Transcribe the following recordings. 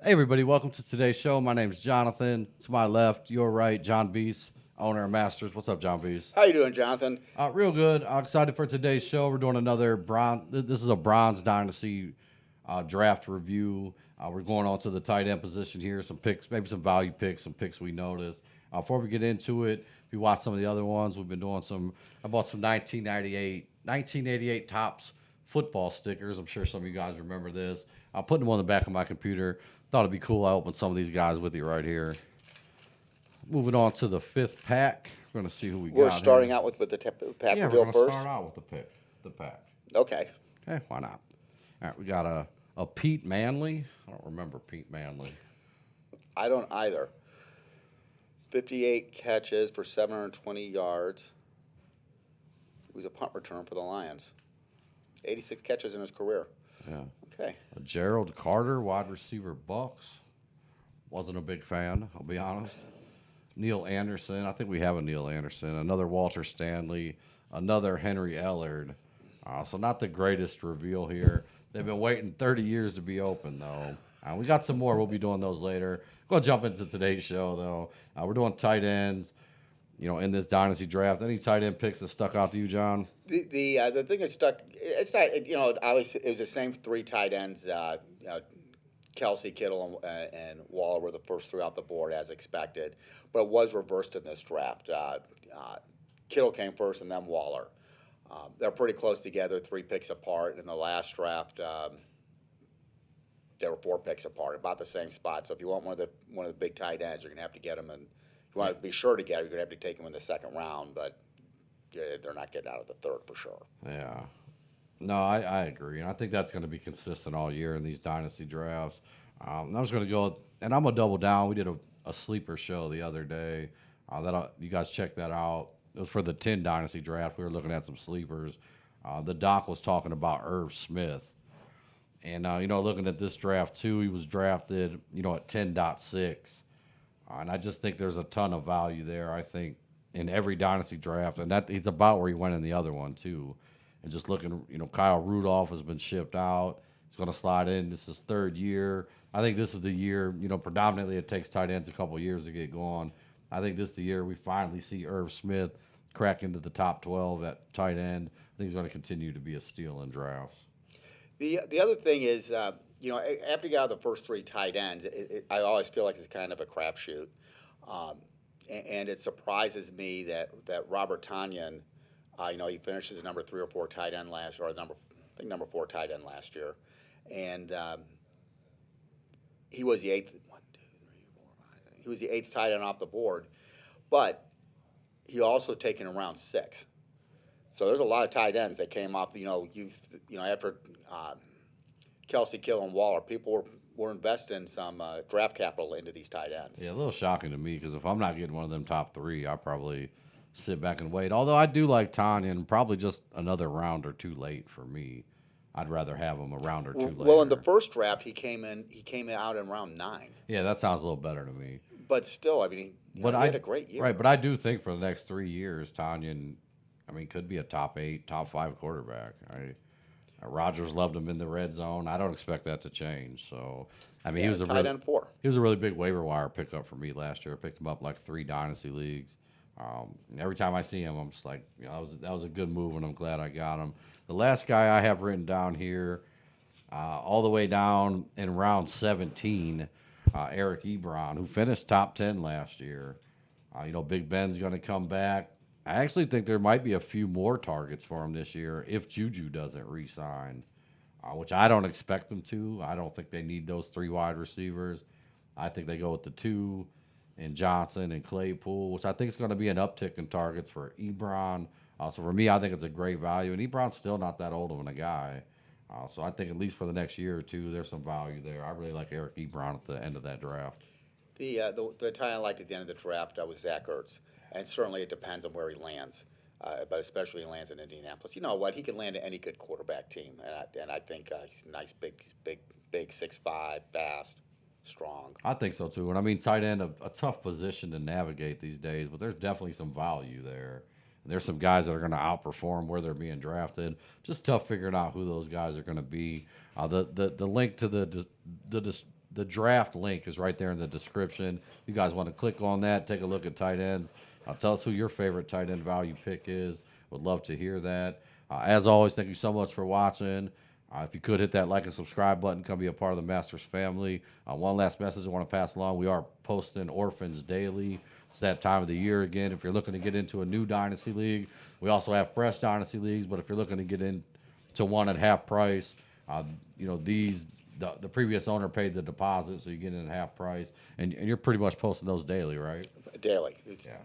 Hey, everybody, welcome to today's show. My name's Jonathan. To my left, your right, John Beese, owner of Masters. What's up, John Beese? How you doing, Jonathan? Real good. Excited for today's show. We're doing another bronze. This is a bronze dynasty draft review. We're going on to the tight end position here. Some picks, maybe some value picks, some picks we noticed. Before we get into it, if you watch some of the other ones, we've been doing some. I bought some 1988 tops football stickers. I'm sure some of you guys remember this. I'm putting them on the back of my computer. Thought it'd be cool. I opened some of these guys with you right here. Moving on to the fifth pack. We're gonna see who we We're got here. starting out with the pack Yeah, we're reveal gonna first. start out with the pack. Okay, Okay, why not? All right, we got a Pete Manley. I don't remember Pete Manley. I don't either. 58 catches for 720 yards. He was a punt return for the Lions. 86 catches in his career. Yeah, Okay. Gerald Carter, wide receiver, Bucks. Wasn't a big fan. I'll be honest. Neil Anderson. I think we have a Neil Anderson. Another Walter Stanley. Another Henry Ellard. So not the greatest reveal here. They've been waiting 30 years to be open, though. We got some more. We'll be doing those later. Go jump into today's show, though. We're doing tight ends. In this dynasty draft, any tight end picks that stuck out to you, John? The thing that stuck. It's not. Obviously it was the same three tight ends. Kelsey, Kittle, and Waller were the first three off the board as expected, but it was reversed in this draft. Kittle came first, and then Waller. They're pretty close together, 3 picks apart. In the last draft, they were 4 picks apart, about the same spot. So if you want one of the big tight ends, you're gonna have to get them, and if you want to be sure to get them, you're gonna have to take them in the second round. But they're not getting out of the third for sure. Yeah. No, I agree. And I think that's going to be consistent all year in these dynasty drafts. I'm just going to go, and I'm going to double down. We did a sleeper show the other day. You guys check that out. It was for the 10 dynasty draft. We were looking at some sleepers. The doc was talking about Irv Smith. And, looking at this draft too, he was drafted, at 10.6. And I just think there's a ton of value there, I think, in every dynasty draft. And that he's about where he went in the other one too. And just looking, Kyle Rudolph has been shipped out. He's going to slide in. This is third year. I think this is the year, predominantly it takes tight ends a couple years to get going. I think this is the year we finally see Irv Smith crack into the top 12 at tight end. I think he's going to continue to be a steal in drafts. The other thing is, after you got out of the first three tight ends, I always feel like it's kind of a crapshoot, and it surprises me that Robert Tanyan, he finished as number 3 or 4 tight end last year, or number 4 tight end last year, and he was the eighth. 1, 2, 3, 4, 5. He was the eighth tight end off the board, but he also taken around 6. So there's a lot of tight ends that came off, after Kelsey, Kittle, and Waller. People were investing some draft capital into these tight ends. Yeah, a little shocking to me because if I'm not getting one of them top 3, I probably sit back and wait. Although I do like Tanya, and probably just another round or two late for me. I'd rather have him a round or two later. Well, in the first draft, he came out in round 9. Yeah, that sounds a little better to me. But still, I mean, he had a great year. Right, but I do think for the next 3 years, could be a top 8, top 5 quarterback. Rodgers loved him in the red zone. I don't expect that to change. So, he was a tight end 4. He was a really big waiver wire pickup for me last year. I picked him up like 3 dynasty leagues. Every time I see him, I'm just like, that was a good move, and I'm glad I got him. The last guy I have written down here, all the way down in round 17, Eric Ebron, who finished top 10 last year. Big Ben's going to come back. I actually think there might be a few more targets for him this year if Juju doesn't re-sign, which I don't expect them to. I don't think they need those 3 wide receivers. I think they go with the 2 and Johnson and Claypool, which I think is going to be an uptick in targets for Ebron. So for me, I think it's a great value. And Ebron's still not that old of a guy. So I think at least for the next year or two, there's some value there. I really like Eric Ebron at the end of that draft. The tight end I liked at the end of the draft was Zach Ertz. And certainly it depends on where he lands. But especially he lands in Indianapolis. You know what? He can land at any good quarterback team. And I think he's a nice, big, 6'5", fast. Strong. I think so too. And tight end, a tough position to navigate these days, but there's definitely some value there. And there's some guys that are going to outperform where they're being drafted. Just tough figuring out who those guys are going to be. The link to the the draft link is right there in the description. You guys want to click on that, take a look at tight ends. Tell us who your favorite tight end value pick is. Would love to hear that. As always, thank you so much for watching. If you could hit that like and subscribe button, come be a part of the Masters family. One last message I want to pass along. We are posting orphans daily. It's that time of the year again. If you're looking to get into a new Dynasty League, we also have fresh Dynasty Leagues. But if you're looking to get into one at half price, the previous owner paid the deposit, so you get in at half price. And you're pretty much posting those daily, right? Daily. Yeah.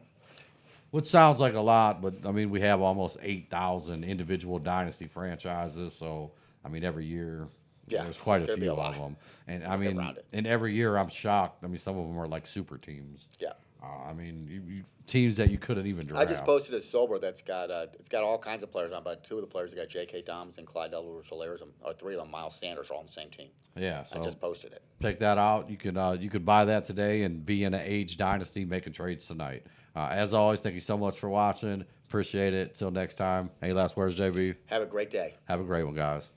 Which sounds like a lot, but I mean, we have almost 8,000 individual Dynasty franchises. So, I mean, every year there's quite a few of them. And I mean, and every year I'm shocked. I mean, some of them are like super teams. Yeah. I mean, teams that you couldn't even draft. I just posted a silver that's got it's got all kinds of players on, but two of the players that got J.K. Dobbins and Clyde Edwards-Helaire, or three of them, Miles Sanders, are all on the same team. Yeah, so I just posted it. Check that out. You could buy that today and be in an age Dynasty making trades tonight. As always, thank you so much for watching. Appreciate it. Till next time. Any last words, JB? Have a great day. Have a great one, guys.